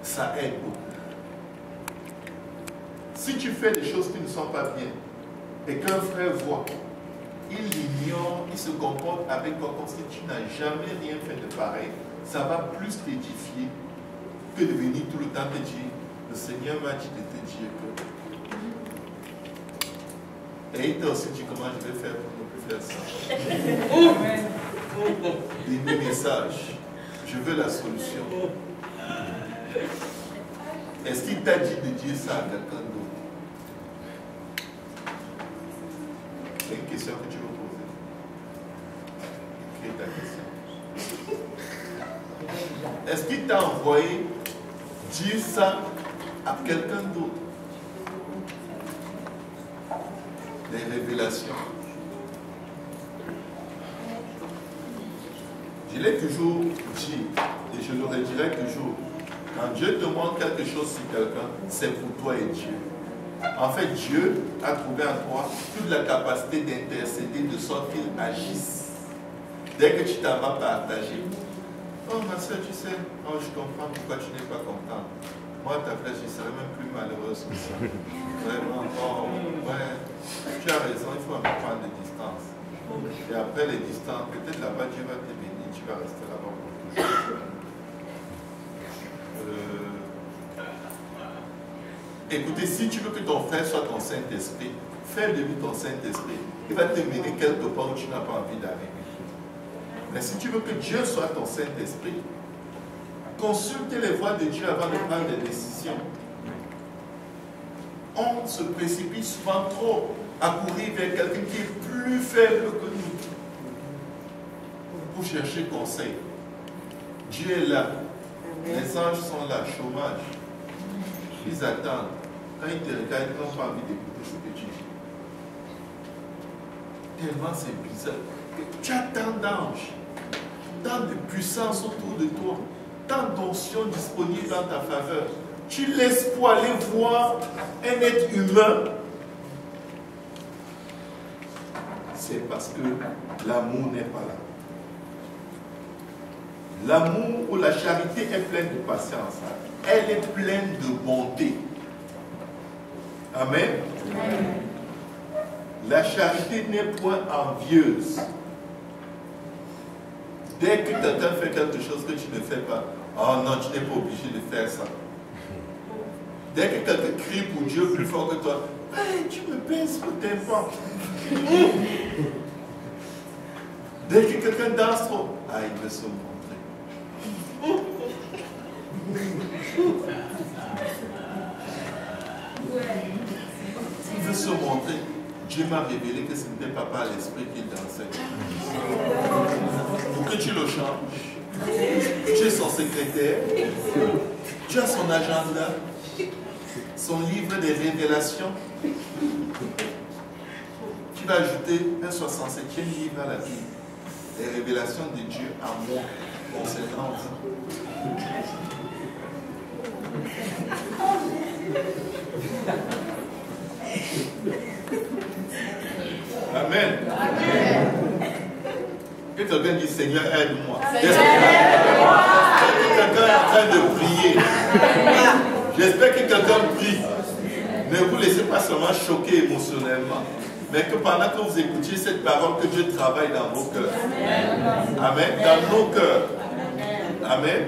ça aide beaucoup. Si tu fais des choses qui ne sont pas bien, et qu'un frère voit, il l'ignore, il se comporte avec toi comme si tu n'as jamais rien fait de pareil, ça va plus t'édifier que de venir tout le temps te dire, le Seigneur m'a dit de te dire que... Et il t'a aussi dit comment je vais faire pour ne plus faire ça. Des messages. Je veux la solution. Est-ce qu'il t'a dit de dire ça à quelqu'un d'autre? C'est une question que tu veux poser. Écris ta question. Est-ce qu'il t'a envoyé dire ça à quelqu'un d'autre? Les révélations. Je l'ai toujours dit et je le redirai toujours. Quand Dieu te montre quelque chose sur quelqu'un, c'est pour toi et Dieu. En fait, Dieu a trouvé en toi toute la capacité d'intercéder de sorte qu'il agisse. Dès que tu t'en vas partager. Oh ma soeur, tu sais, oh, je comprends pourquoi tu n'es pas content. Moi, à ta place, je serais même plus malheureuse que ça. Vraiment, oh, ouais, tu as raison, il faut un peu prendre des distances. Et après les distances, peut-être là-bas, Dieu va te bénir, tu vas rester là-bas pour toujours. Écoutez, si tu veux que ton frère soit ton Saint-Esprit, fais de lui ton Saint-Esprit. Il va te mener quelque part où tu n'as pas envie d'arriver. Mais si tu veux que Dieu soit ton Saint-Esprit, consulte les voies de Dieu avant de prendre des décisions. On se précipite souvent trop à courir vers quelqu'un qui est plus faible que nous pour chercher conseil. Dieu est là. Les anges sont là, chômage. Ils attendent. Quand ils te regardent, ils n'ont pas envie d'écouter ce que tu dis. Tellement c'est bizarre. Tu as tant d'anges, tant de puissance autour de toi, tant d'onction disponible dans ta faveur. Tu laisses pour aller voir un être humain. C'est parce que l'amour n'est pas là. L'amour ou la charité est pleine de patience. Elle est pleine de bonté. Amen. Amen. La charité n'est point envieuse. Dès que quelqu'un fait quelque chose que tu ne fais pas, oh non, tu n'es pas obligé de faire ça. Dès que quelqu'un crie pour Dieu plus fort que toi, hey, tu me baisses pour tes pas. Dès que quelqu'un danse trop, ah, il veut se montrer. Il veut se montrer. Dieu m'a révélé que ce n'était pas par l'esprit qu'il dansait. Pour que tu le changes. Tu es son secrétaire. Tu as son agenda. Son livre des révélations. Tu vas ajouter un 67e livre à la Bible. Les révélations de Dieu à moi concernant vous. Amen. Amen. Que quelqu'un dise Seigneur, aide-moi. J'espère que quelqu'un est en train de prier. J'espère que quelqu'un prie. Ne vous laissez pas seulement choquer émotionnellement, mais que pendant que vous écoutiez cette parole, que Dieu travaille dans vos cœurs. Amen. Dans nos cœurs. Amen.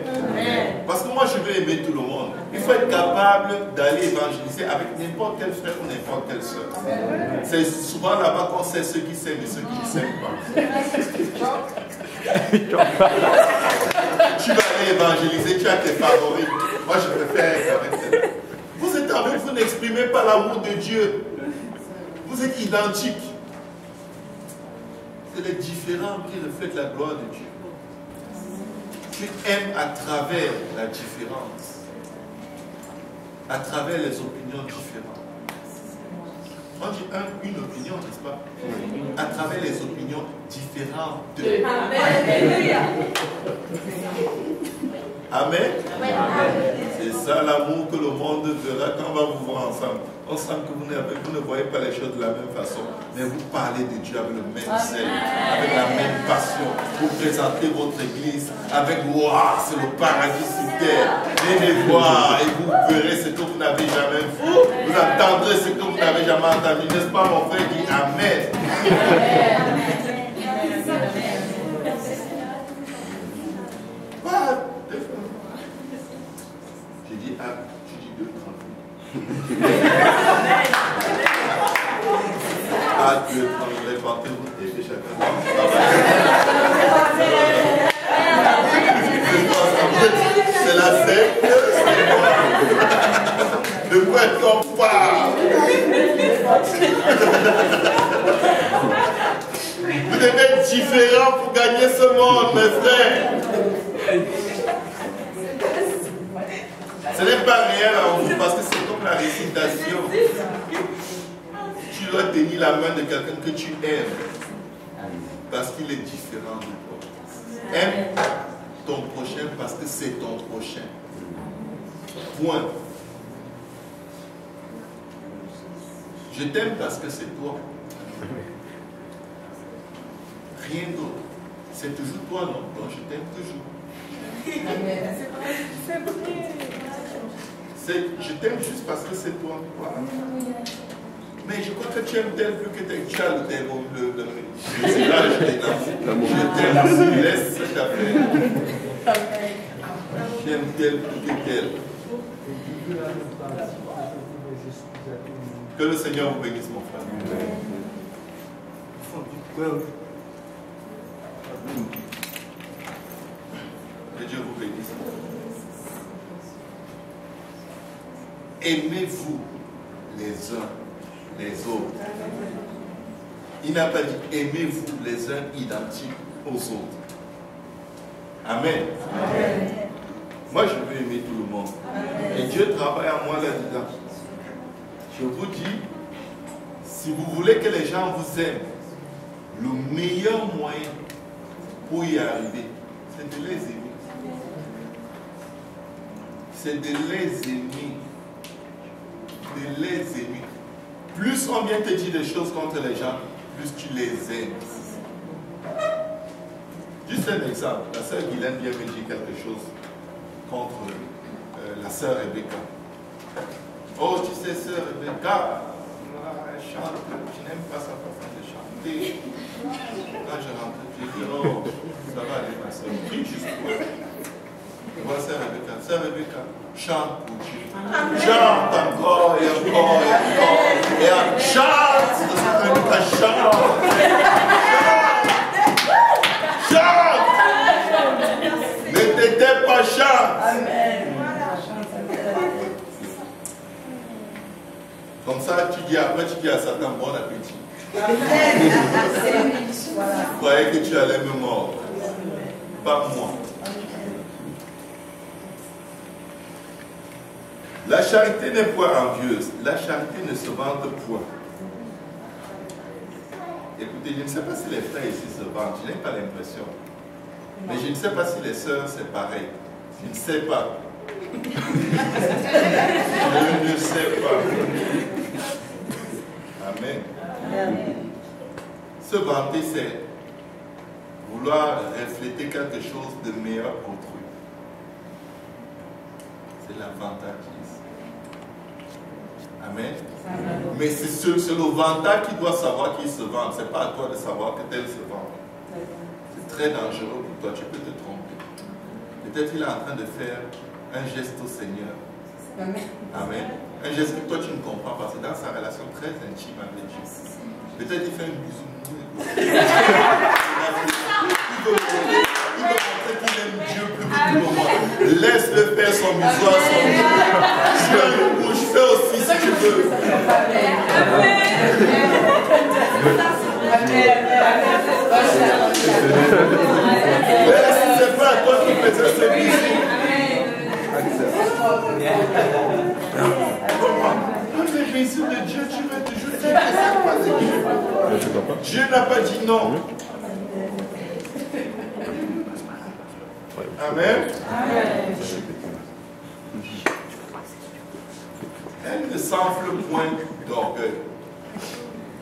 Parce que moi, je veux aimer tout le monde. Il faut être capable d'aller évangéliser avec n'importe quel frère ou n'importe quelle soeur. C'est souvent là-bas qu'on sait ceux qui s'aiment et ceux qui ne s'aiment pas. Tu vas aller évangéliser, tu as tes favoris. Moi, je préfère être avec eux. Vous êtes avec, vous n'exprimez pas l'amour de Dieu. Vous êtes identiques. C'est les différents qui reflètent la gloire de Dieu. Tu aimes à travers la différence, à travers les opinions différentes. On dit une opinion, n'est-ce pas? À travers les opinions différentes. Amen. Amen. C'est ça l'amour que le monde verra quand on va vous voir ensemble. On sent que vous ne voyez pas les choses de la même façon, mais vous parlez de Dieu avec le même zèle, avec la même passion. Vous présentez votre église avec waouh, c'est le paradis sur terre. Venez voir et vous verrez ce que vous n'avez jamais vu. Vous entendrez ce que vous n'avez jamais entendu. N'est-ce pas, mon frère? Dit Amen. J'ai dit ah, tu dis 2,30. Ah, 2,30, vous avez porté vous et chacun. C'est la secte, c'est moi. De quoi on parle? Vous devez être différent pour gagner ce monde, mes frères. Ce n'est pas réel en vous parce que c'est comme la récitation. Tu dois tenir la main de quelqu'un que tu aimes parce qu'il est différent de toi. Aime ton prochain parce que c'est ton prochain. Point. Je t'aime parce que c'est toi. Rien d'autre. C'est toujours toi, non? Donc je t'aime toujours. Je t'aime juste parce que c'est toi. Voilà. Mais je crois que tu aimes tel plus que tel. Tu as le je t'aime, laisse cette affaire. J'aime tel plus que tel. Que le Seigneur vous bénisse, mon frère. Que Dieu vous bénisse. Aimez-vous les uns les autres. Il n'a pas dit aimez-vous les uns identiques aux autres. Amen. Amen. Moi, je veux aimer tout le monde. Amen. Et Dieu travaille en moi là-dedans. Je vous dis, si vous voulez que les gens vous aiment, le meilleur moyen pour y arriver, c'est de les aimer. C'est de les aimer. De les aimer. Plus on vient te dire des choses contre les gens, plus tu les aimes. Juste un exemple. La sœur Guylaine vient me dire quelque chose contre la sœur Rebecca. Oh, tu sais, sœur Rebecca, elle chante, je n'aime pas sa façon de chanter. Quand je rentre, je dis, oh, ça va aller, ma sœur. Prie juste pour elle. Voilà, sœur Rebecca, chante pour Dieu. Chante encore et encore et encore. Et chante, sœur Rebecca, chante. Chante. Ne t'étais pas, chante. Amen. Comme ça, tu dis après, tu dis à Satan, bon appétit. Tu croyais que tu allais me mordre. Pas moi. La charité n'est point envieuse. La charité ne se vante point. Écoutez, je ne sais pas si les frères ici se vantent. Je n'ai pas l'impression. Mais je ne sais pas si les sœurs c'est pareil. Je ne sais pas. Je ne sais pas. Amen. Se vanter, c'est vouloir refléter quelque chose de meilleur qu'autrui. C'est la vantardise. Amen. Mais c'est le vantard qui doit savoir qu'il se vante. Ce n'est pas à toi de savoir que tel se vante. C'est très dangereux pour toi. Tu peux te tromper. Peut-être qu'il est en train de faire un geste au Seigneur. Amen. Un geste que toi tu ne comprends pas. C'est dans sa relation très intime avec Dieu. Peut-être qu'il fait une bisou. Il veut montrer qu'il aime Dieu plus que tout le monde. Laisse-le faire son bisou à son Dieu. Tu as une bouche, fais aussi si tu veux. C'est pas à toi qui faisais ce bisou. Quand les bisous de Dieu, tu veux toujours dire que c'est pas de Dieu. Dieu n'a pas dit non. Amen. Elle ne s'enfle point d'orgueil.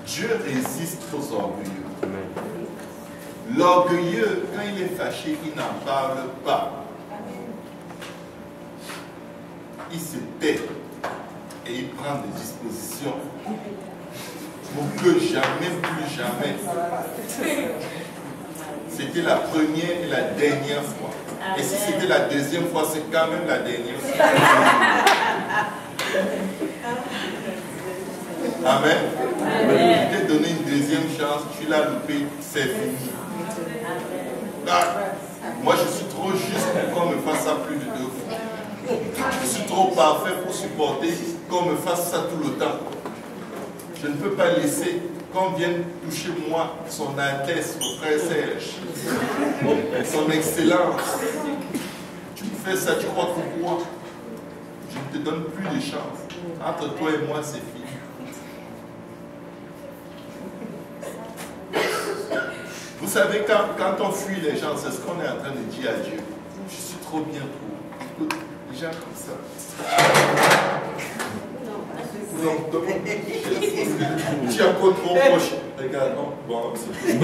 Dieu résiste aux orgueilleux. L'orgueilleux, quand il est fâché, il n'en parle pas. Il se tait et il prend des dispositions pour que jamais, plus jamais. C'était la première et la dernière fois. Et si c'était la deuxième fois, c'est quand même la dernière fois. Amen. Je t'ai donné une deuxième chance, tu l'as loupé, c'est fini. Ah, moi je suis trop juste pour qu'on me fasse ça plus de 2 fois. Je suis trop parfait pour supporter qu'on me fasse ça tout le temps. Je ne peux pas laisser qu'on vienne toucher moi, son Altesse, mon frère Serge, son excellence. Tu me fais ça, tu crois pour moi? Je ne te donne plus de chance. Entre toi et moi, c'est fini. Vous savez, quand on fuit les gens, c'est ce qu'on est en train de dire à Dieu. Je suis trop bien pour. Écoute, les gens comme ça. Non, tu as quoi trop proche? Regarde, non, bon, c'est il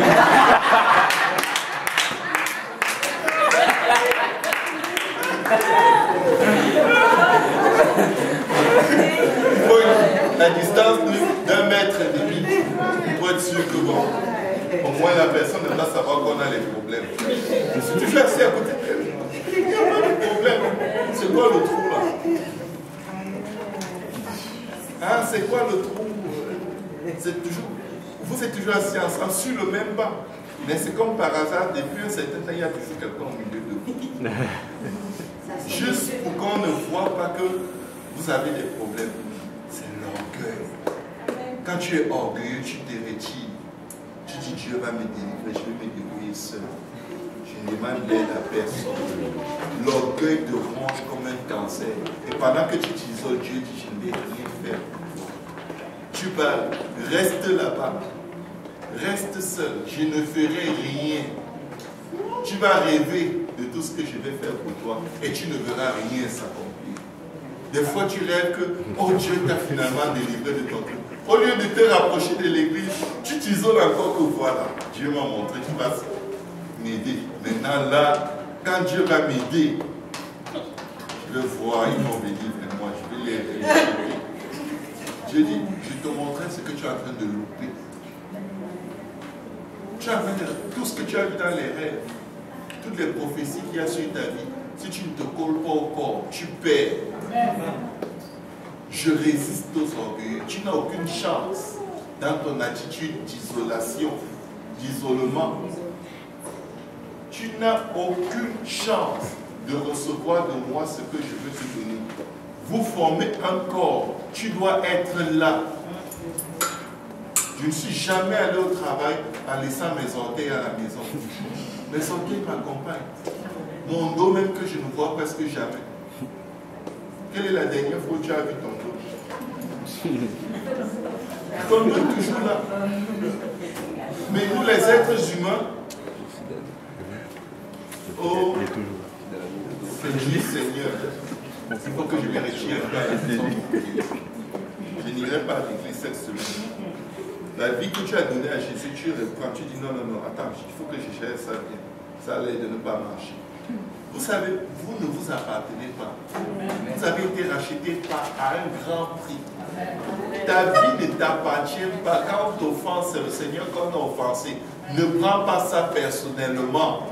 faut la distance d'1,5 mètre pour être sûr que bon. Au moins la personne ne va savoir qu'on a les problèmes. Si tu fais assis à côté d'elle, il n'y a pas de problème. C'est quoi le trou là? Hein, c'est quoi le trou? Vous êtes toujours assis ensemble sur le même banc. Mais c'est comme par hasard, depuis un certain temps, il y a toujours quelqu'un au milieu de vous. Juste pour qu'on ne voit pas que vous avez des problèmes. C'est l'orgueil. Quand tu es orgueilleux, tu te retires. Tu dis Dieu va me délivrer, je vais me débrouiller seul. Je ne demande l'aide à personne. L'orgueil te ronge comme un cancer. Et pendant que tu t'isoles, Dieu dit je ne vais rien faire. Tu parles, reste là-bas. Reste seul, je ne ferai rien. Tu vas rêver de tout ce que je vais faire pour toi et tu ne verras rien s'accomplir. Des fois tu rêves que, oh Dieu t'a finalement délivré de ton truc. Au lieu de te rapprocher de l'église, tu t'isoles encore que voilà. Dieu m'a montré qu'il va m'aider. Maintenant là, quand Dieu va m'aider, je vais voir, ils vont venir vers moi, je vais les aider. Dieu dit, je te montrerai ce que tu es en train de louper. Tu as vu tout ce que tu as vu dans les rêves, toutes les prophéties qu'il y a sur ta vie. Si tu ne te colles pas au corps, tu perds. Je résiste aux orgueilleux. Tu n'as aucune chance dans ton attitude d'isolation, d'isolement. Tu n'as aucune chance de recevoir de moi ce que je veux te donner. Vous formez un corps. Tu dois être là. Je ne suis jamais allé au travail en laissant mes orteils à la maison. Mes orteils m'accompagnent. Mon dos même que je ne vois presque jamais. Quelle est la dernière fois que tu as vu ton dos? Ton dos est toujours là. Mais nous les êtres humains, oh, Seigneur, il faut que je vérifie un peu à la maison. Je n'irai pas à l'église cette semaine. La vie que tu as donnée à Jésus, tu reprends, tu dis non, non, non, attends, il faut que je gère ça bien. Ça a l'air de ne pas marcher. Vous savez, vous ne vous appartenez pas. Vous avez été racheté à un grand prix. Ta vie ne t'appartient pas. Quand on t'offense, c'est le Seigneur qu'on a offensé. Ne prends pas ça personnellement.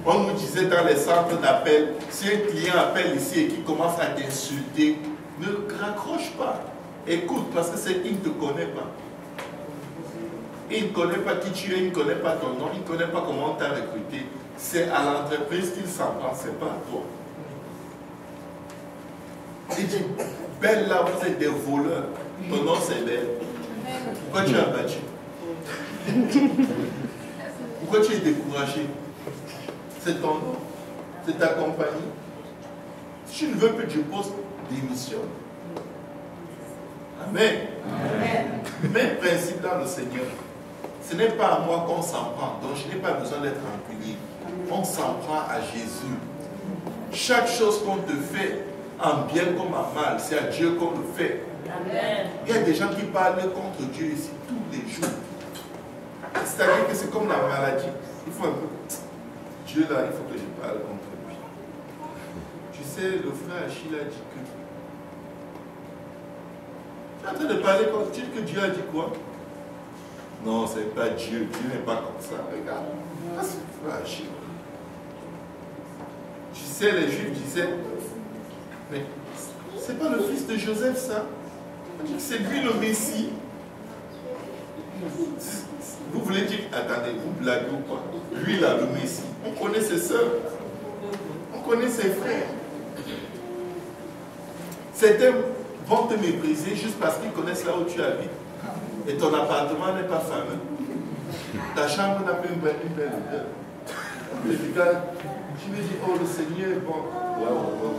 On nous disait dans les centres d'appel, si un client appelle ici et qui commence à t'insulter, ne raccroche pas. Écoute, parce que il ne te connaît pas. Il ne connaît pas qui tu es, il ne connaît pas ton nom, il ne connaît pas comment on t'a recruté. C'est à l'entreprise qu'il s'en prend, ce n'est pas à toi. Il dit, Belle là, vous êtes des voleurs. Ton nom c'est Belle. Pourquoi tu as battu? Pourquoi tu es découragé? C'est ton nom, c'est ta compagnie. Si tu ne veux plus du poste, démissionne. Amen. Même principe dans le Seigneur. Ce n'est pas à moi qu'on s'en prend, donc je n'ai pas besoin d'être rancunier. On s'en prend à Jésus. Chaque chose qu'on te fait, en bien comme en mal. C'est à Dieu qu'on le fait. Amen. Il y a des gens qui parlent contre Dieu ici tous les jours. C'est-à-dire que c'est comme la maladie. Il faut un peu... Dieu là, il faut que je parle contre lui. Tu sais, le frère Achille a dit que... Tu es en train de parler contre Dieu, que Dieu a dit quoi? Non, ce n'est pas Dieu. Dieu n'est pas comme ça. Regarde. Ah, c'est le frère Achille. Tu sais, les Juifs disaient, mais c'est pas le fils de Joseph, ça? On dit que c'est lui le Messie. Vous voulez dire, attendez, vous blaguez ou quoi? Lui là, le Messie. On connaît ses soeurs. On connaît ses frères. Certains vont te mépriser juste parce qu'ils connaissent là où tu habites. Et ton appartement n'est pas fameux. Ta chambre n'a pas une belle odeur. Et du gars, tu me dis, oh le Seigneur est bon. Wow.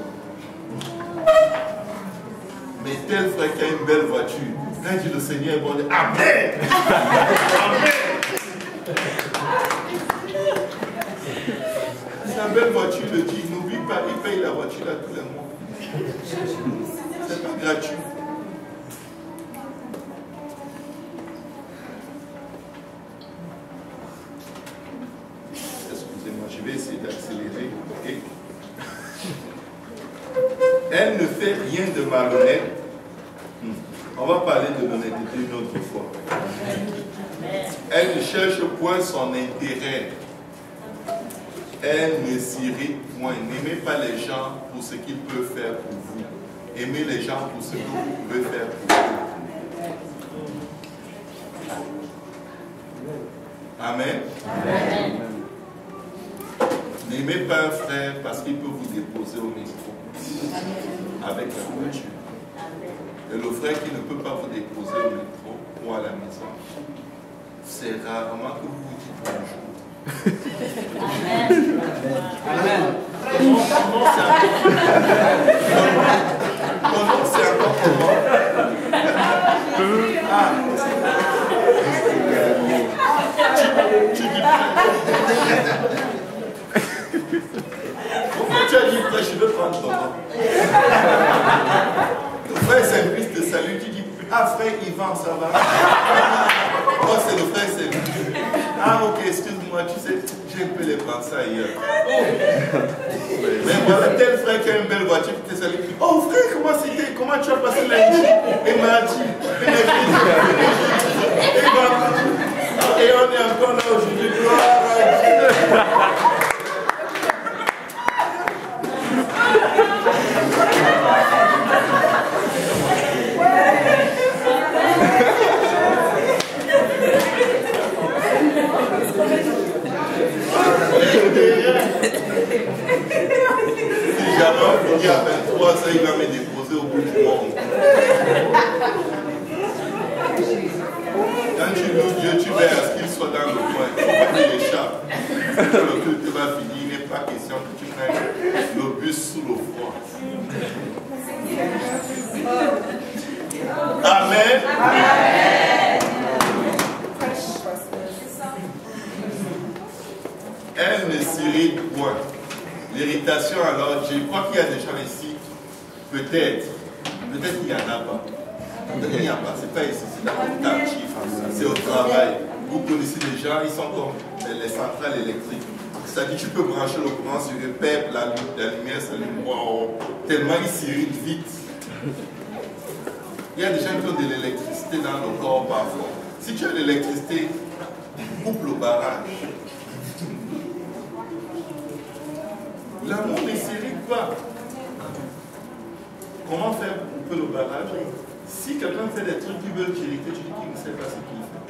Mais tel frère qui a une belle voiture, quand il dit le Seigneur est bon, il dit Amen. Amen. Sa belle voiture le dit, n'oublie pas, il paye la voiture là tous les mois. C'est pas gratuit. Excusez-moi, je vais essayer d'accélérer. Ok? Elle ne fait rien de malhonnête. On va parler de l'honnêteté une autre fois. Elle ne cherche point son intérêt. Elle ne s'irrite point. N'aimez pas les gens pour ce qu'ils peuvent faire pour vous. Aimez les gens pour ce que vous pouvez faire pour eux. Amen. Amen. N'aimez pas un frère parce qu'il peut vous déposer au métro avec la voiture. Et le frère qui ne peut pas vous déposer au métro ou à la maison, c'est rarement que vous vous dites bonjour. Amen. Amen. Ton nom c'est encore comment? Ah. Tu dis pourquoi tu as dit frère, je veux prendre ton nom? Le frère simpliste de salut, tu dis ah frère Yvan, ça va? Moi c'est le frère simpliste. Ah ok, excuse-moi, tu sais, j'ai un peu les pensées ailleurs. Mais voilà tel frère qui a une belle voiture qui te salue. Oh frère, comment c'était? Comment tu as passé la nuit? Et mardi, et on est encore là aujourd'hui. Gloire à Dieu. Si jamais on finit à 23 ans, il va me déposer au bout du monde. Quand tu loues Dieu, tu verras à ce qu'il soit dans le coin. Il faut pas qu'il échappe. Quand le culte va finir, il n'est pas question que tu prennes le bus sous le froid. Amen. Amen. Elle ne s'irrite point. L'irritation, alors, je crois qu'il y a des gens ici, peut-être qu'il n'y en a pas. Peut-être qu'il n'y a pas, c'est pas ici, c'est dans le quartier, c'est au travail. Vous connaissez des gens, ils sont comme les centrales électriques. C'est-à-dire tu peux brancher le courant sur le peuple, la lumière s'allume, wow, tellement ils s'irritent vite. Il y a des gens qui ont de l'électricité dans le corps parfois. Si tu as de l'électricité, coupe le barrage. L'amour ne s'irrite pas. Comment faire pour couper le barrage? Si quelqu'un fait des trucs qui veulent t'irriter, tu dis qu'il ne sait pas ce qu'il fait.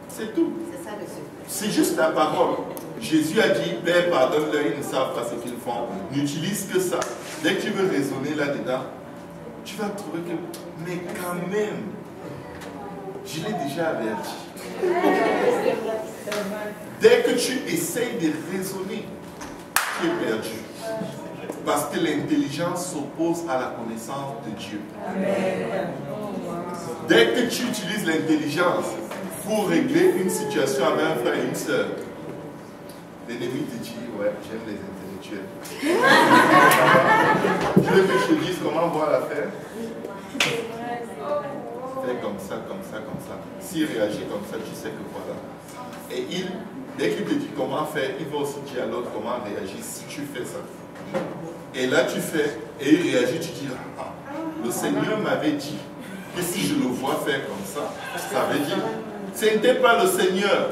C'est tout. C'est ça le secret. C'est juste la parole. Jésus a dit, Père, pardonne-leur, ils ne savent pas ce qu'ils font. N'utilise que ça. Dès que tu veux raisonner là-dedans, tu vas trouver que, mais quand même, je l'ai déjà averti. Dès que tu essayes de raisonner, tu es perdu. Parce que l'intelligence s'oppose à la connaissance de Dieu. Amen. Dès que tu utilises l'intelligence pour régler une situation avec un frère et une soeur, l'ennemi te dit, ouais, j'aime les spirituel. Je veux que je te dise comment voir l'affaire. Fais comme ça, comme ça, comme ça. S'il réagit comme ça, tu sais que voilà. Et dès qu'il te dit comment faire, il va aussi dire à l'autre comment réagir si tu fais ça. Et là tu fais, et il réagit, tu dis, ah, le Seigneur m'avait dit que si je le vois faire comme ça, ça veut dire, ce n'était pas le Seigneur.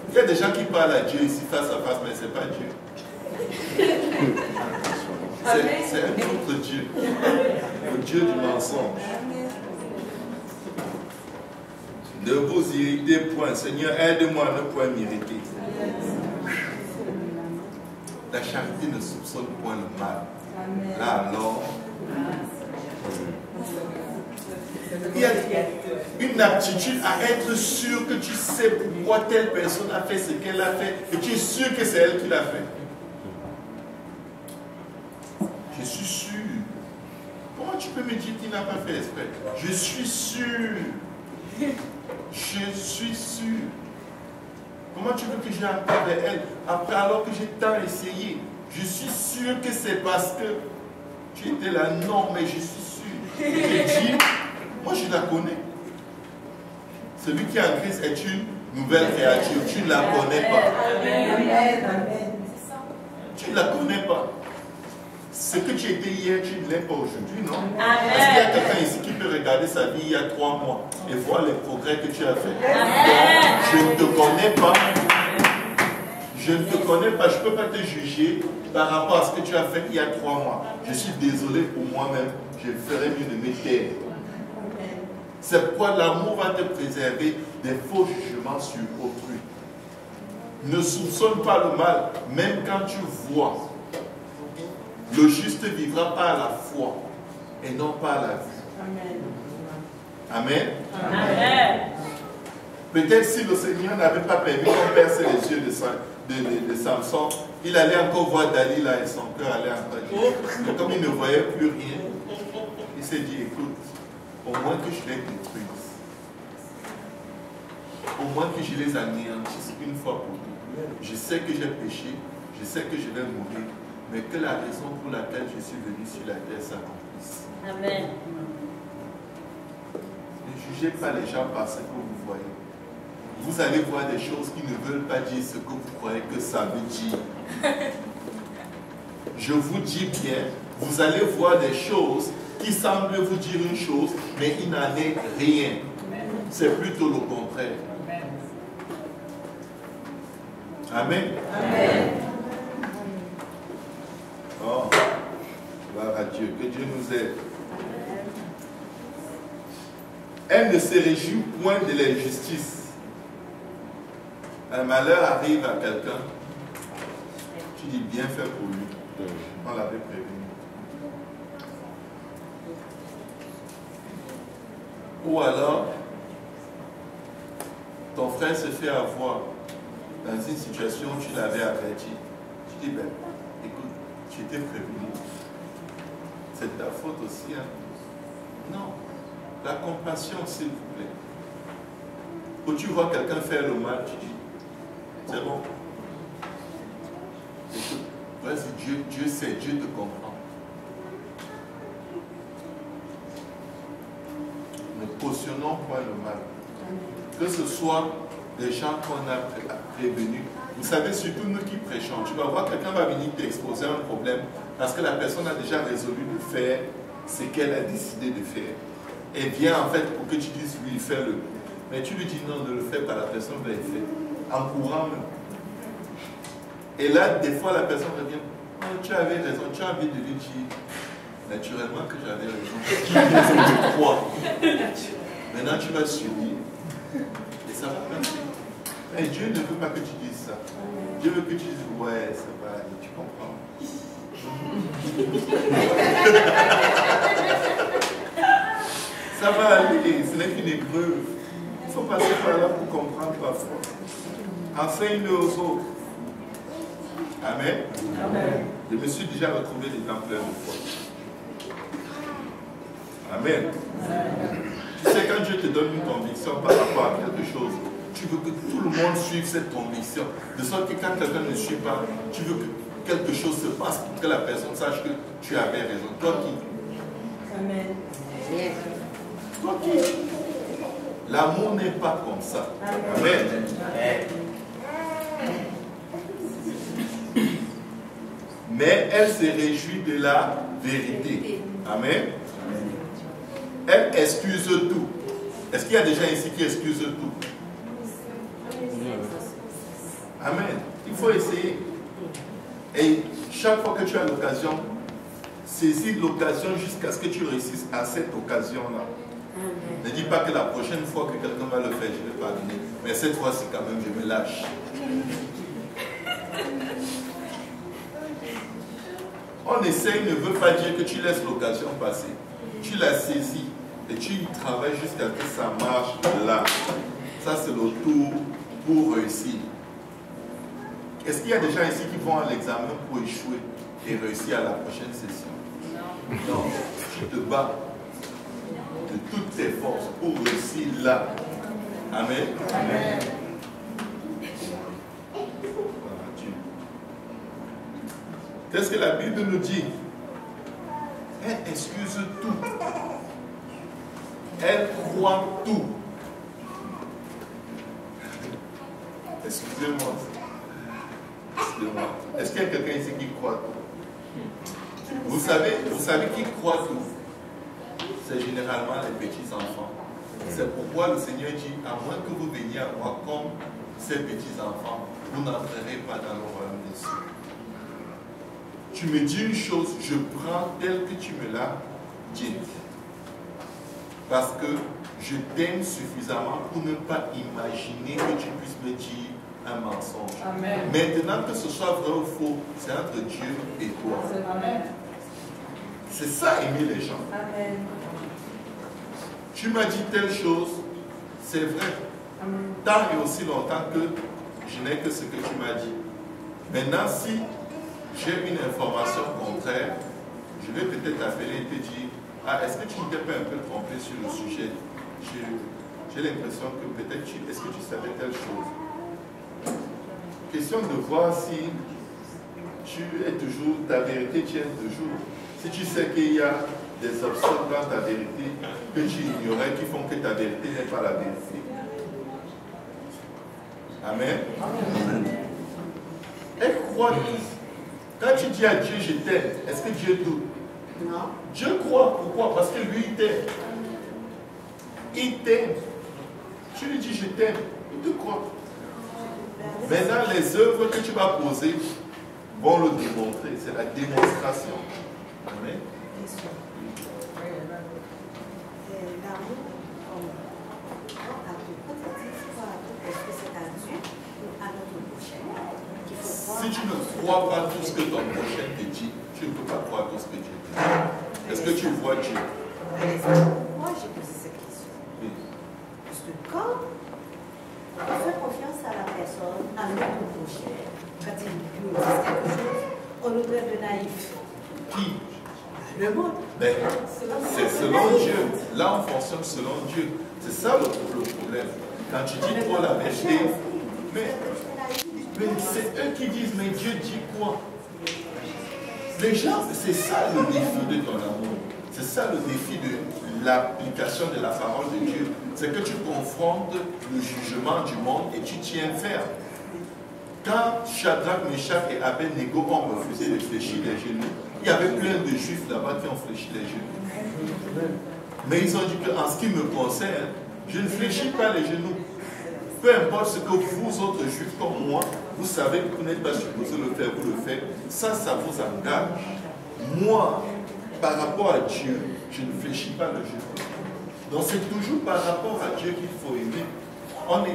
Il y a des gens qui parlent à Dieu ici face à face, mais ce n'est pas Dieu. C'est un autre Dieu. Le Dieu du mensonge. Ne vous irritez point. Seigneur, aide-moi à ne point m'irriter. La charité ne soupçonne point le mal. Là alors, il y a une aptitude à être sûr que tu sais pourquoi telle personne a fait ce qu'elle a fait et tu es sûr que c'est elle qui l'a fait. Je suis sûr. Comment tu peux me dire qu'il n'a pas fait exprès? Je suis sûr. Je suis sûr. Comment tu veux que j'ai appris vers elle après alors que j'ai tant essayé? Je suis sûr que c'est parce que tu étais là. Non, mais je suis sûr. Je dis, moi je la connais. Celui qui est en Christ est une nouvelle créature. Tu ne la connais pas. Tu ne la connais pas. Ce que tu étais hier, tu ne l'es pas aujourd'hui, non? Est-ce qu'il y a quelqu'un ici qui peut regarder sa vie il y a 3 mois et voir les progrès que tu as fait? Je ne te connais pas. Je ne te connais pas. Je ne peux pas te juger par rapport à ce que tu as fait il y a 3 mois. Je suis désolé pour moi-même. Je ferais mieux de me taire. C'est pourquoi l'amour va te préserver des faux jugements sur autrui. Ne soupçonne pas le mal, même quand tu vois. Le juste vivra par la foi et non par la vue. Amen. Amen. Peut-être si le Seigneur n'avait pas permis qu'on perce les yeux de Samson, il allait encore voir Dalila et son cœur allait encore dire. Mais comme il ne voyait plus rien, il s'est dit, écoute, au moins que je les détruise. Au moins que je les anéantisse une fois pour toutes. Je sais que j'ai péché, je sais que je vais mourir, mais que la raison pour laquelle je suis venu sur la terre s'accomplisse. Amen. Ne jugez pas les gens par ce que vous voyez. Vous allez voir des choses qui ne veulent pas dire ce que vous croyez que ça veut dire. Je vous dis bien, vous allez voir des choses qui semblent vous dire une chose, mais il n'en est rien. C'est plutôt le contraire. Amen. Amen. Oh, gloire à Dieu, que Dieu nous aide. Elle ne se réjouit point de l'injustice. Un malheur arrive à quelqu'un, tu dis bien fait pour lui. On l'avait prévenu. Ou alors, ton frère se fait avoir dans une situation où tu l'avais averti. Tu dis, ben, écoute, tu étais prévenu. C'est ta faute aussi. Hein? Non. La compassion, s'il vous plaît. Quand tu vois quelqu'un faire le mal, tu dis, c'est bon. Écoute, vas-y, Dieu sait, Dieu te comprend. Ne cautionnons pas le mal. Que ce soit des gens qu'on a prévenus. Vous savez, surtout nous qui prêchons, tu vas voir quelqu'un va venir t'exposer un problème parce que la personne a déjà résolu de faire ce qu'elle a décidé de faire. Et vient en fait pour que tu dises oui, fais-le. Mais tu lui dis non, ne le fais pas, la personne va le faire. En courant même. Et là, des fois, la personne revient. Oh, tu avais raison, tu as envie de lui dire naturellement que j'avais raison. Tu crois. Maintenant, tu vas subir. Et ça va passer. Mais Dieu ne veut pas que tu dises ça. Dieu veut que tu dises ouais, ça va aller, tu comprends. Ça va aller, ce n'est qu'une épreuve. Il faut passer par là pour comprendre parfois. Enseigne-le aux autres. Amen. Amen. Je me suis déjà retrouvé dedans plein de fois. Amen. Amen. Tu sais, quand Dieu te donne une conviction par rapport à quelque chose, tu tu veux que tout le monde suive cette conviction. De sorte que quand quelqu'un ne suit pas, tu veux que quelque chose se passe pour que la personne sache que tu avais raison. Toi qui? Amen. Toi qui? L'amour n'est pas comme ça. Amen. Mais elle se réjouit de la vérité. Amen. Elle excuse tout. Est-ce qu'il y a des gens ici qui excusent tout? Amen. Il faut essayer. Et chaque fois que tu as l'occasion, saisis l'occasion jusqu'à ce que tu réussisses à cette occasion-là. Ne dis pas que la prochaine fois que quelqu'un va le faire, je ne vais pas venir. Mais cette fois-ci, quand même, je me lâche. On essaye ne veut pas dire que tu laisses l'occasion passer. Tu la saisis et tu y travailles jusqu'à ce que ça marche là. Ça, c'est le tour pour réussir. Est-ce qu'il y a des gens ici qui vont à l'examen pour échouer et réussir à la prochaine session? Non. Tu te bats de toutes tes forces pour réussir là. Amen. Amen. Qu'est-ce que la Bible nous dit? Elle excuse tout. Elle croit tout. Excusez-moi. Excusez-moi. Est-ce qu'il y a quelqu'un ici qui croit tout? Vous savez qui croit tout? C'est généralement les petits-enfants. C'est pourquoi le Seigneur dit, à moins que vous veniez à moi comme ces petits-enfants, vous n'entrerez pas dans le royaume des cieux. Tu me dis une chose, je prends tel que tu me l'as dit. Parce que je t'aime suffisamment pour ne pas imaginer que tu puisses me dire un mensonge. Amen. Maintenant que ce soit vrai ou faux, c'est entre Dieu et toi. Amen. C'est ça, aimer les gens. Amen. Tu m'as dit telle chose, c'est vrai. Amen. Tant et aussi longtemps que je n'ai que ce que tu m'as dit. Maintenant, si j'ai une information contraire, je vais peut-être t'appeler et te dire, ah, est-ce que tu ne t'es pas un peu trompé sur le sujet? J'ai l'impression que peut-être est-ce que tu savais telle chose? Question de voir si tu es toujours, ta vérité tient toujours. Si tu sais qu'il y a des obstacles dans ta vérité que tu ignorais qui font que ta vérité n'est pas la vérité. Amen. Amen. Elle croit tout. Quand tu dis à Dieu, je t'aime, est-ce que Dieu doute? Non. Dieu croit. Pourquoi? Parce que lui, il t'aime. Il t'aime. Tu lui dis, je t'aime. Il te croit. Maintenant, les œuvres que tu vas poser vont le démontrer. C'est la démonstration. Amen. Si tu ne crois pas tout ce que ton prochain te dit, tu ne peux pas croire tout ce que Dieu te dit. Est-ce que tu vois Dieu? Moi, j'ai posé cette question. Oui. Parce que quand on fait confiance à la personne, à notre prochain, quand il nous dit quelque chose, on nous traite de naïf. Qui? Le monde. C'est selon Dieu. Là, on fonctionne selon Dieu. C'est ça le problème. Quand tu dis trop la vérité, mais c'est eux qui disent, mais Dieu dit quoi? Les gens, c'est ça le défi de ton amour. C'est ça le défi de l'application de la parole de Dieu. C'est que tu confrontes le jugement du monde et tu tiens ferme. Quand Shadrach, Meshach et Abednego ont refusé de fléchir les genoux, il y avait plein de juifs là-bas qui ont fléchi les genoux. Mais ils ont dit qu'en ce qui me concerne, je ne fléchis pas les genoux. Peu importe ce que vous autres juifs comme moi, vous savez que vous n'êtes pas supposé le faire, vous le faites. Ça vous engage. Moi, par rapport à Dieu, je ne fléchis pas le genou. Donc c'est toujours par rapport à Dieu qu'il faut aimer.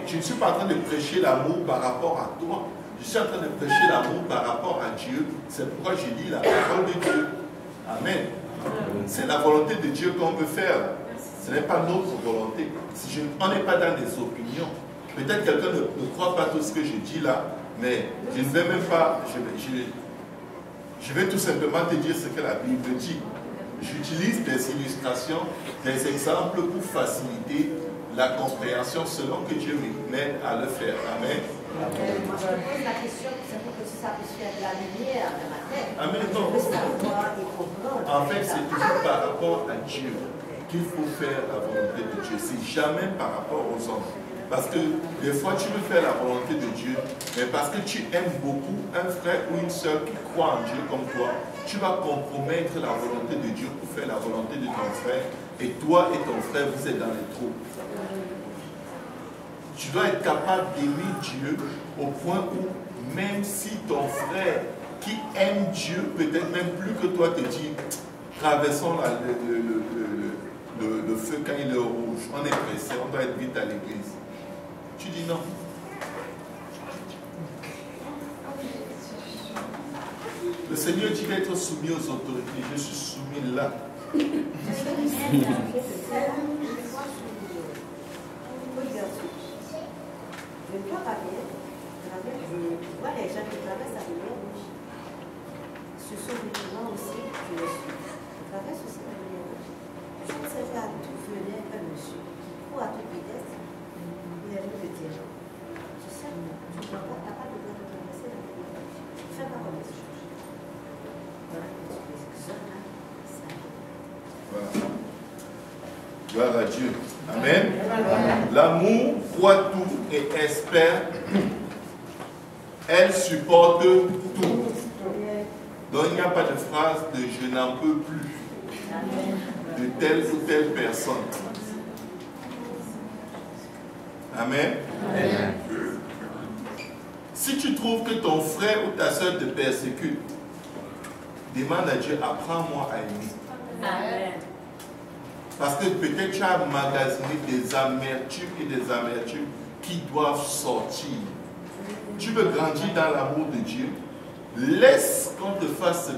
Je ne suis pas en train de prêcher l'amour par rapport à toi. Je suis en train de prêcher l'amour par rapport à Dieu. C'est pourquoi je lis la parole de Dieu. Amen. C'est la volonté de Dieu qu'on veut faire. Ce n'est pas notre volonté. On n'est pas dans des opinions. Peut-être quelqu'un ne croit pas tout ce que je dis là, mais je ne vais même pas... Je vais tout simplement te dire ce que la Bible dit. J'utilise des illustrations, des exemples pour faciliter la compréhension selon que Dieu m'aide à le faire. Amen. Moi, je me pose la question, c'est pour que ça puisse faire de la lumière dans ma tête. Amen. Non. En fait, c'est toujours par rapport à Dieu qu'il faut faire la volonté de Dieu. C'est jamais par rapport aux hommes. Parce que des fois, tu veux faire la volonté de Dieu, mais parce que tu aimes beaucoup un frère ou une soeur qui croit en Dieu comme toi, tu vas compromettre la volonté de Dieu pour faire la volonté de ton frère. Et toi et ton frère, vous êtes dans les trous. Tu dois être capable d'aimer Dieu au point où, même si ton frère qui aime Dieu, peut-être même plus que toi, te dit, traversons le feu quand il est rouge, on est pressé, on doit être vite à l'église. Tu dis non. Le Seigneur dit d'être soumis aux autorités. Je suis soumis là. Je ne vois pas bien. Je vois les gens qui traversent la lumière rouge. Ce sont des gens aussi, je les suis. Je traverse aussi la lumière rouge. Je ne sais pas d'où venait un monsieur qui court à toute vitesse. Il est venu me dire, tu sais, tu ne vois pas, tu n'as pas le droit de traverser la lumière rouge. Fais pas comme ça. Voilà, Gloire à Dieu. Amen. L'amour croit tout et espère. Elle supporte tout. Donc il n'y a pas de phrase de je n'en peux plus de telle ou telle personne. Amen. Amen. Si tu trouves que ton frère ou ta soeur te persécute, demande à Dieu, apprends-moi à aimer. Amen. Parce que peut-être tu as magasiné des amertumes et des amertumes qui doivent sortir. Tu veux grandir dans l'amour de Dieu. Laisse qu'on te fasse ce que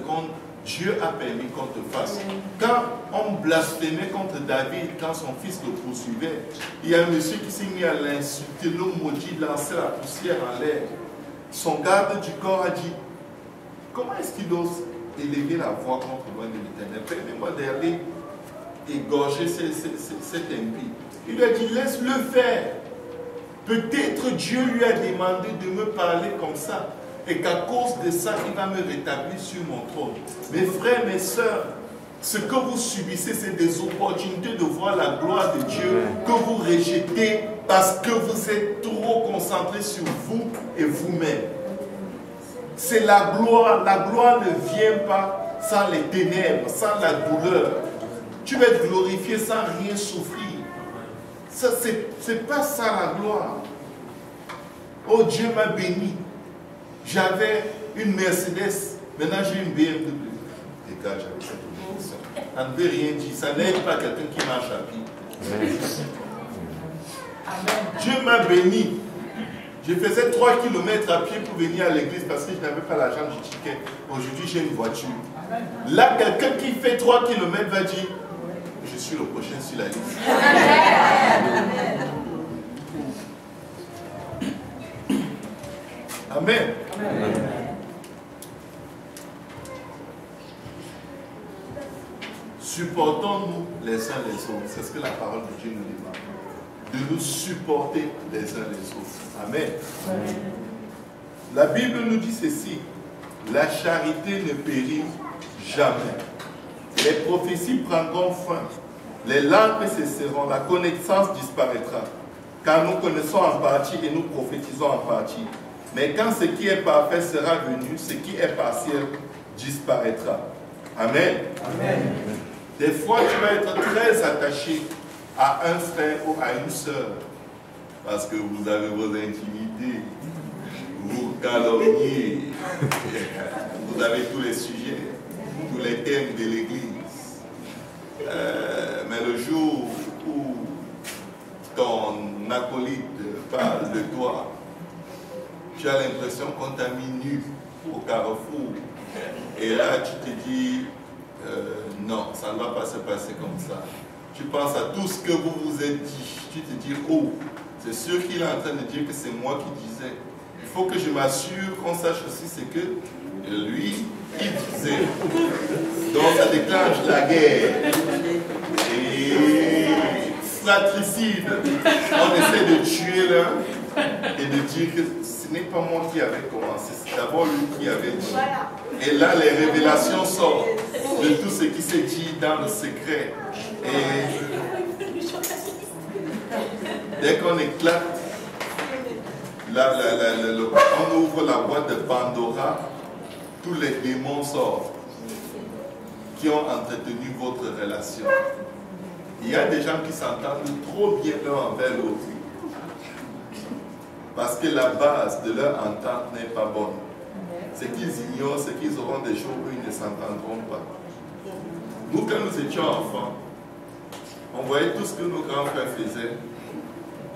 Dieu a permis qu'on te fasse. Quand on blasphémait contre David, quand son fils le poursuivait, il y a un monsieur qui s'est mis à l'insulter, le maudit, lancer la poussière en l'air. Son garde du corps a dit, comment est-ce qu'il ose élever la voix contre moi de l'Éternel? Permets-moi d'aller égorger cet impie. Il lui a dit, laisse-le faire. Peut-être Dieu lui a demandé de me parler comme ça. Et qu'à cause de ça, il va me rétablir sur mon trône. Mes frères, mes sœurs, ce que vous subissez, c'est des opportunités de voir la gloire de Dieu que vous rejetez parce que vous êtes trop concentrés sur vous et vous-même. C'est la gloire. La gloire ne vient pas sans les ténèbres, sans la douleur. Tu vas être glorifié sans rien souffrir. C'est pas ça la gloire. Oh, Dieu m'a béni. J'avais une Mercedes. Maintenant, j'ai une BMW. Et quand j'avais cette position, on ne veut rien dire. Ça n'aide pas quelqu'un qui marche à pied. Dieu m'a béni. Je faisais 3 km à pied pour venir à l'église parce que je n'avais pas l'argent du ticket. Aujourd'hui, j'ai une voiture. Là, quelqu'un qui fait 3 km va dire, je suis le prochain sur la liste. Amen. Amen. Supportons-nous les uns les autres. C'est ce que la parole de Dieu nous demande. De nous supporter les uns les autres. Amen. Amen. La Bible nous dit ceci. La charité ne périt jamais. Les prophéties prendront fin. Les langues cesseront. La connaissance disparaîtra. Car nous connaissons en partie et nous prophétisons en partie. Mais quand ce qui est parfait sera venu, ce qui est partiel disparaîtra. Amen. Amen. Des fois, tu vas être très attaché à un frère ou à une sœur parce que vous avez vos intimités, vous calomniez, vous avez tous les sujets, tous les thèmes de l'église. Mais le jour où ton acolyte parle de toi, tu as l'impression qu'on t'a mis nu au carrefour. Et là, tu te dis, non, ça ne va pas se passer comme ça. Tu penses à tout ce que vous vous êtes dit. Tu te dis, oh, c'est sûr qu'il est en train de dire que c'est moi qui disais. Il faut que je m'assure qu'on sache aussi ce que lui, il disait. Donc ça déclenche la guerre. Et fratricide. On essaie de tuer l'un et de dire que ce n'est pas moi qui avais commencé, c'est d'abord lui qui avait dit. Et là, les révélations sortent de tout ce qui s'est dit dans le secret. Et dès qu'on éclate, on ouvre la boîte de Pandora, tous les démons sortent qui ont entretenu votre relation. Il y a des gens qui s'entendent trop bien l'un envers l'autre. Parce que la base de leur entente n'est pas bonne. Ce qu'ils ignorent, c'est qu'ils auront des jours où ils ne s'entendront pas. Nous, quand nous étions enfants, on voyait tout ce que nos grands frères faisaient.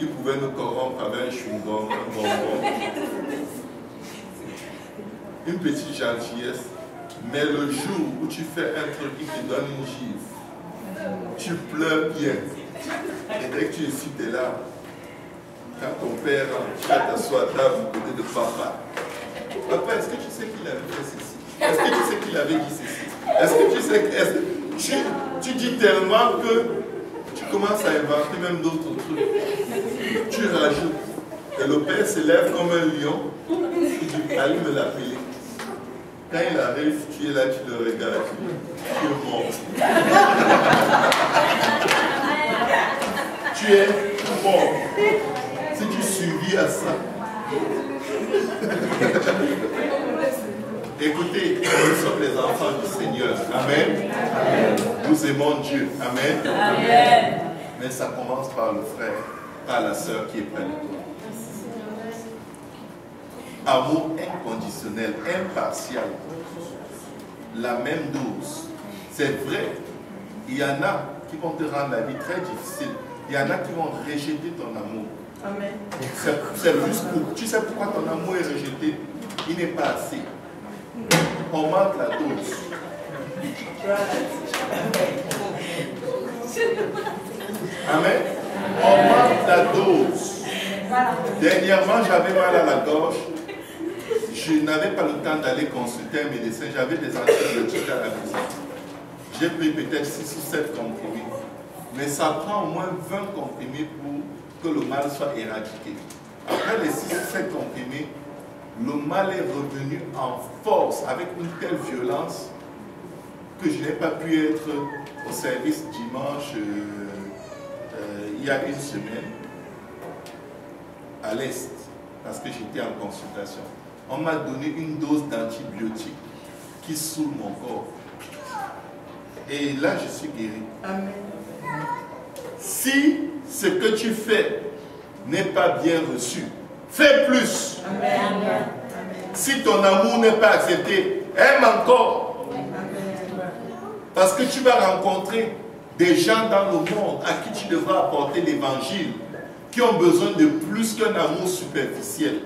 Ils pouvaient nous corrompre avec un chewing-gum, un bonbon, une petite gentillesse. Mais le jour où tu fais un truc qui te donne une gifle, tu pleures bien. Et dès que tu essuies tes larmes, quand ton père rentre, tu vas t'asseoir à table du côté de papa. Papa, est-ce que tu sais qu'il avait fait ceci? Est-ce que tu sais qu'il avait dit ceci? Est-ce que tu sais que... Tu dis tellement que tu commences à inventer même d'autres trucs. Tu rajoutes. Et le père se lève comme un lion. Il dit, allez me l'appeler. Quand il arrive, tu es là, tu le regardes, tu es mort. Tu es mort. Si tu survis à ça. Écoutez, nous sommes les enfants du Seigneur. Amen. Amen. Nous aimons Dieu. Amen. Amen. Mais ça commence par le frère, par la sœur qui est près de toi. Amour inconditionnel, impartial. La même dose. C'est vrai. Il y en a qui vont te rendre la vie très difficile. Il y en a qui vont rejeter ton amour. Amen. C'est juste pour... Tu sais pourquoi ton amour est rejeté? Il n'est pas assez. On manque la dose. Amen. On manque la dose. Dernièrement, j'avais mal à la gorge. Je n'avais pas le temps d'aller consulter un médecin. J'avais des antibiotiques à la maison. J'ai pris peut-être 6 ou 7 comprimés. Mais ça prend au moins 20 comprimés pour que le mal soit éradiqué. Après les 6 ou 7 comprimés, le mal est revenu en force avec une telle violence que je n'ai pas pu être au service dimanche il y a une semaine à l'Est parce que j'étais en consultation. On m'a donné une dose d'antibiotiques qui saoule mon corps. Et là, je suis guéri. Amen. Si ce que tu fais n'est pas bien reçu, fais plus. Amen. Si ton amour n'est pas accepté, aime encore. Amen. Parce que tu vas rencontrer des gens dans le monde à qui tu devras apporter l'évangile, qui ont besoin de plus qu'un amour superficiel,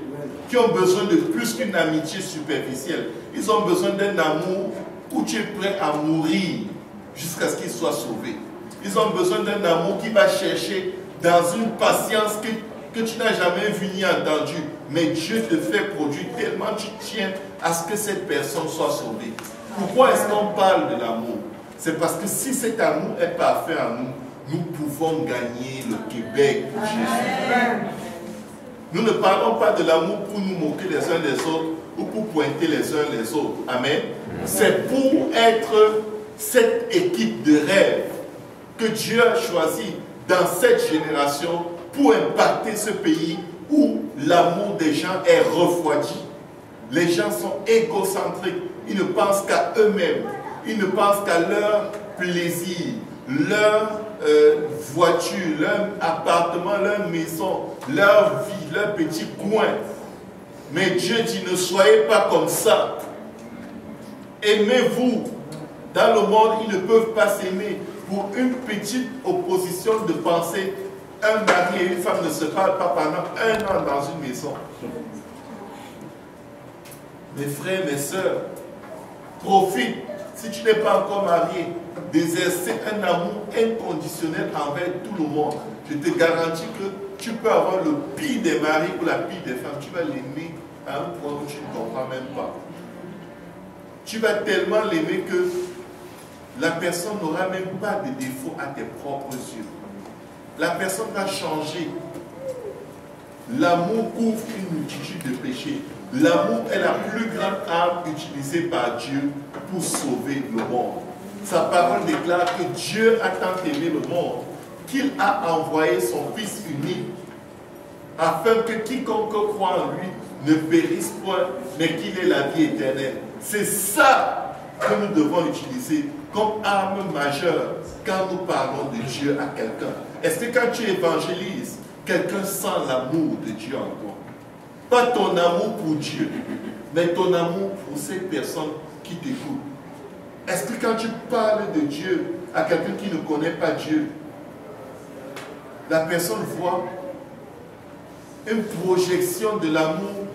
qui ont besoin de plus qu'une amitié superficielle. Ils ont besoin d'un amour où tu es prêt à mourir jusqu'à ce qu'ils soient sauvés. Ils ont besoin d'un amour qui va chercher dans une patience que tu n'as jamais vue ni entendue. Mais Dieu te fait produire tellement tu tiens à ce que cette personne soit sauvée. Pourquoi est-ce qu'on parle de l'amour? C'est parce que si cet amour est parfait en nous, nous pouvons gagner le Québec pour Jésus. Nous ne parlons pas de l'amour pour nous moquer les uns des autres ou pour pointer les uns les autres. Amen. C'est pour être cette équipe de rêve que Dieu a choisi dans cette génération pour impacter ce pays où l'amour des gens est refroidi. Les gens sont égocentriques. Ils ne pensent qu'à eux-mêmes. Ils ne pensent qu'à leur plaisir, leur voiture, leur appartement, leur maison, leur vie, leur petit coin. Mais Dieu dit, ne soyez pas comme ça. Aimez-vous. Dans le monde, ils ne peuvent pas s'aimer. Pour une petite opposition de pensée, un mari et une femme ne se parlent pas pendant 1 an dans une maison. Mes frères, mes sœurs, profite, si tu n'es pas encore marié, d'exercer un amour inconditionnel envers tout le monde. Je te garantis que tu peux avoir le pire des maris ou la pire des femmes. Tu vas l'aimer à un point où tu ne comprends même pas. Tu vas tellement l'aimer que la personne n'aura même pas de défaut à tes propres yeux. la personne va changer. L'amour couvre une multitude de péchés. L'amour est la plus grande arme utilisée par Dieu pour sauver le monde. Sa parole déclare que Dieu a tant aimé le monde qu'il a envoyé son Fils unique afin que quiconque croit en lui ne périsse point, mais qu'il ait la vie éternelle. C'est ça que nous devons utiliser comme arme majeure quand nous parlons de Dieu à quelqu'un. Est-ce que quand tu évangélises, quelqu'un sent l'amour de Dieu en toi? Pas ton amour pour Dieu, mais ton amour pour ces personnes qui t'écoutent. Est-ce que quand tu parles de Dieu à quelqu'un qui ne connaît pas Dieu, la personne voit une projection de l'amour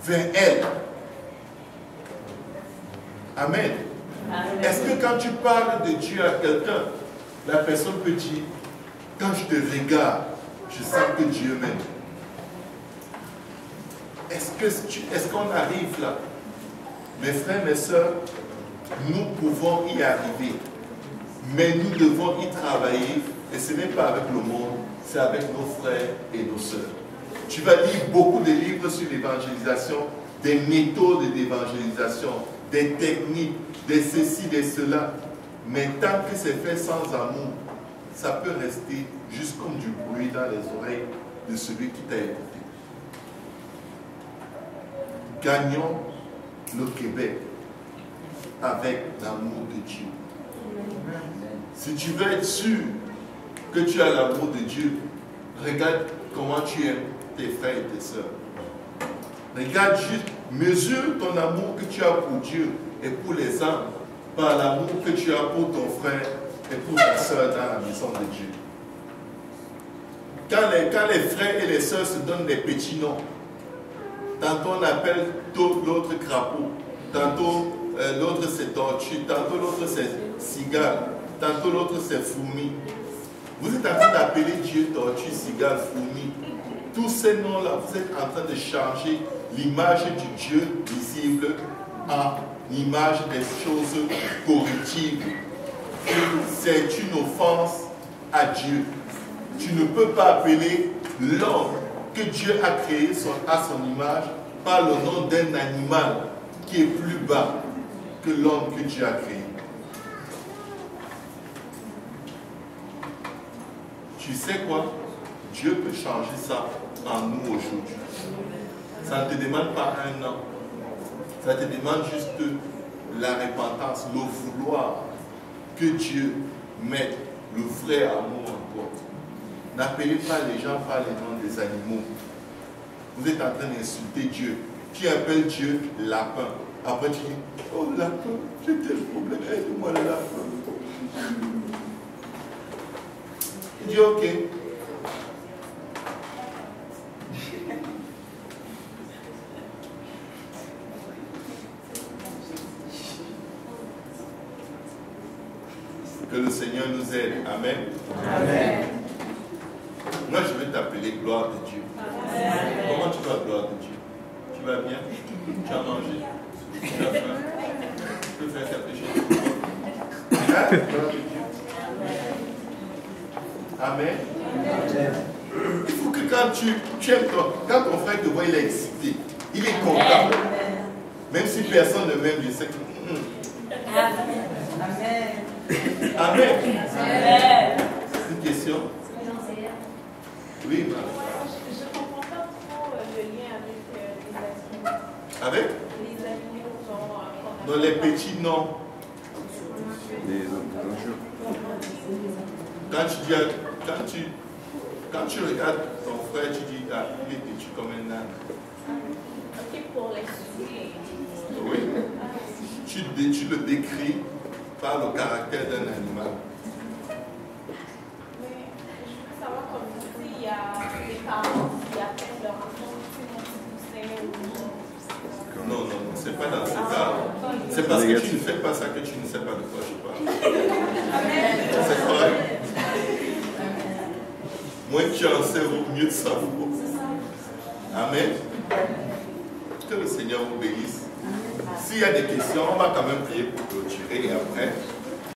vers elle? Amen. Est-ce que quand tu parles de Dieu à quelqu'un, la personne peut dire, quand je te regarde, je sens que Dieu m'aime? Est-ce qu'on arrive là? Mes frères, mes soeurs, nous pouvons y arriver, mais nous devons y travailler, et ce n'est pas avec le monde, c'est avec nos frères et nos sœurs. Tu vas lire beaucoup de livres sur l'évangélisation, des méthodes d'évangélisation, des techniques, des ceci, des cela, mais tant que c'est fait sans amour, ça peut rester juste comme du bruit dans les oreilles de celui qui t'a écouté. Gagnons le Québec avec l'amour de Dieu. Si tu veux être sûr que tu as l'amour de Dieu, regarde comment tu aimes tes frères et tes sœurs. Regarde juste, mesure ton amour que tu as pour Dieu et pour les âmes par l'amour que tu as pour ton frère et pour ta sœur dans la maison de Dieu. Quand les frères et les sœurs se donnent des petits noms, tantôt on appelle l'autre crapaud, tantôt l'autre c'est tortue, tantôt l'autre c'est cigale, tantôt l'autre c'est fourmi. Vous êtes en train d'appeler Dieu tortue, cigale, fourmi. Tous ces noms-là, vous êtes en train de changer l'image du Dieu visible en image des choses corruptibles. C'est une offense à Dieu. Tu ne peux pas appeler l'homme que Dieu a créé à son image par le nom d'un animal qui est plus bas que l'homme que Dieu a créé. Tu sais quoi? Dieu peut changer ça en nous aujourd'hui. Ça ne te demande pas un an. Ça te demande juste la repentance, le vouloir que Dieu mette le vrai amour en toi. N'appelez pas les gens par les noms des animaux. Vous êtes en train d'insulter Dieu. Tu appelles Dieu lapin. Après tu dis, oh lapin, j'ai tel problème, aide-moi le lapin. Il dit ok. Que le Seigneur nous aide. Amen. Amen. Moi, je vais t'appeler gloire de Dieu. Amen. Comment tu vas, gloire de Dieu? Tu vas bien? Tu as mangé? Tu as faim? Tu peux faire quelque chose? Hein? Gloire de Dieu. Amen. Amen. Il faut que quand tu aimes quand ton frère te voit, il est excité. Il est content. Même si personne ne m'aime, je sais que... Amen. Amen. Amen. C'est une question? Oui, madame. Je ne comprends pas trop le lien avec les animaux. Avec? Les animaux sont... Dans les petits noms. Quand tu regardes ton frère, tu dis, ah, il est petit comme un âne. Ok, pour l'expliquer. Oui. Tu le décris par le caractère d'un animal. Mais je veux savoir, comme s'il y a des parents qui appellent leur enfant petit poussin ou... Non, c'est pas dans ce cas. C'est parce que tu ne fais pas ça que tu ne sais pas de quoi je parle. C'est correct. Moins que tu en sais, mieux tu savoir. Amen. Que le Seigneur vous bénisse. S'il y a des questions, on va quand même prier pour clôturer et après.